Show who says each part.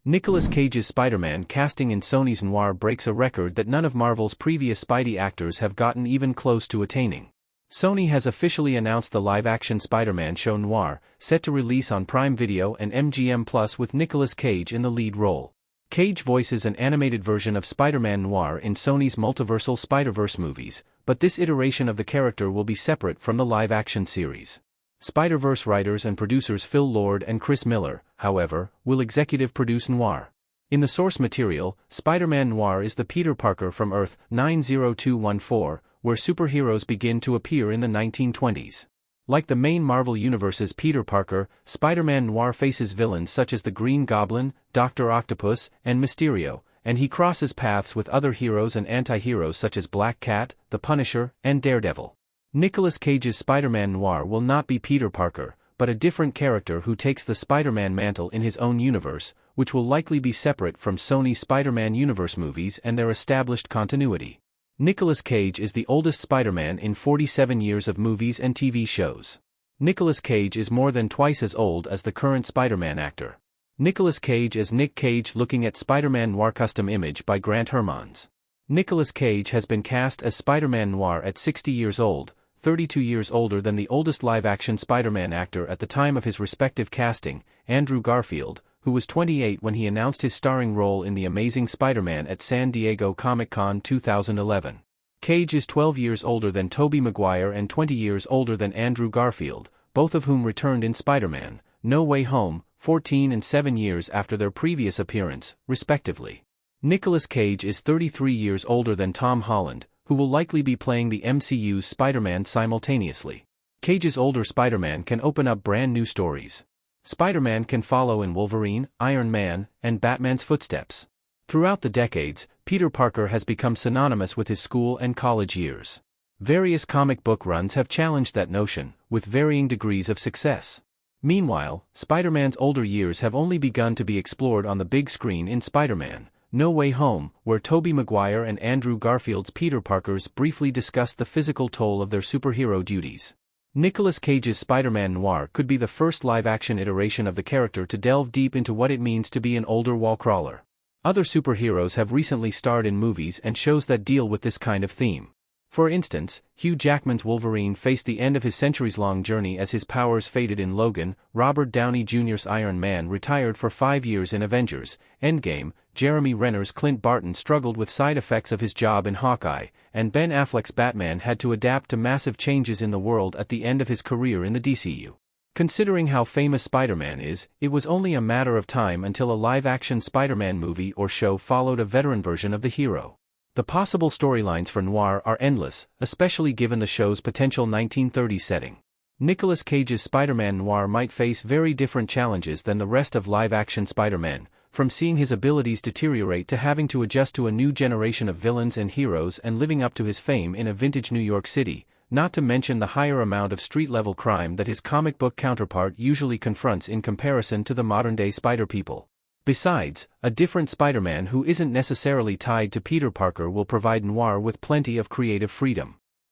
Speaker 1: Nicolas Cage's Spider-Man casting in Sony's Noir breaks a record that none of Marvel's previous Spidey actors have gotten even close to attaining. Sony has officially announced the live-action Spider-Man show Noir, set to release on Prime Video and MGM Plus with Nicolas Cage in the lead role. Cage voices an animated version of Spider-Man Noir in Sony's multiversal Spider-Verse movies, but this iteration of the character will be separate from the live-action series. Spider-Verse writers and producers Phil Lord and Chris Miller, however, will executive produce Noir. In the source material, Spider-Man Noir is the Peter Parker from Earth 90214, where superheroes begin to appear in the 1920s. Like the main Marvel Universe's Peter Parker, Spider-Man Noir faces villains such as the Green Goblin, Dr. Octopus, and Mysterio, and he crosses paths with other heroes and anti-heroes such as Black Cat, the Punisher, and Daredevil. Nicolas Cage's Spider-Man Noir will not be Peter Parker, but a different character who takes the Spider-Man mantle in his own universe, which will likely be separate from Sony's Spider-Man universe movies and their established continuity. Nicolas Cage is the oldest Spider-Man in 47 years of movies and TV shows. Nicolas Cage is more than twice as old as the current Spider-Man actor. Nicolas Cage as Nick Cage looking at Spider-Man Noir custom image by Grant Hermans. Nicolas Cage has been cast as Spider-Man Noir at 60 years old, 32 years older than the oldest live-action Spider-Man actor at the time of his respective casting, Andrew Garfield, who was 28 when he announced his starring role in The Amazing Spider-Man at San Diego Comic-Con 2011. Cage is 12 years older than Tobey Maguire and 20 years older than Andrew Garfield, both of whom returned in Spider-Man: No Way Home, 14 and 7 years after their previous appearance, respectively. Nicolas Cage is 33 years older than Tom Holland, who will likely be playing the MCU's Spider-Man simultaneously. Cage's older Spider-Man can open up brand new stories. Spider-Man can follow in Wolverine, Iron Man, and Batman's footsteps. Throughout the decades, Peter Parker has become synonymous with his school and college years. Various comic book runs have challenged that notion, with varying degrees of success. Meanwhile, Spider-Man's older years have only begun to be explored on the big screen in Spider-Man: No Way Home, where Tobey Maguire and Andrew Garfield's Peter Parkers briefly discussed the physical toll of their superhero duties. Nicolas Cage's Spider-Man Noir could be the first live-action iteration of the character to delve deep into what it means to be an older wall-crawler. Other superheroes have recently starred in movies and shows that deal with this kind of theme. For instance, Hugh Jackman's Wolverine faced the end of his centuries-long journey as his powers faded in Logan, Robert Downey Jr.'s Iron Man retired for 5 years in Avengers: Endgame, Jeremy Renner's Clint Barton struggled with side effects of his job in Hawkeye, and Ben Affleck's Batman had to adapt to massive changes in the world at the end of his career in the DCU. Considering how famous Spider-Man is, it was only a matter of time until a live-action Spider-Man movie or show followed a veteran version of the hero. The possible storylines for Noir are endless, especially given the show's potential 1930s setting. Nicolas Cage's Spider-Man Noir might face very different challenges than the rest of live-action Spider-Man, from seeing his abilities deteriorate to having to adjust to a new generation of villains and heroes and living up to his fame in a vintage New York City, not to mention the higher amount of street-level crime that his comic book counterpart usually confronts in comparison to the modern-day Spider-People. Besides, a different Spider-Man who isn't necessarily tied to Peter Parker will provide Noir with plenty of creative freedom.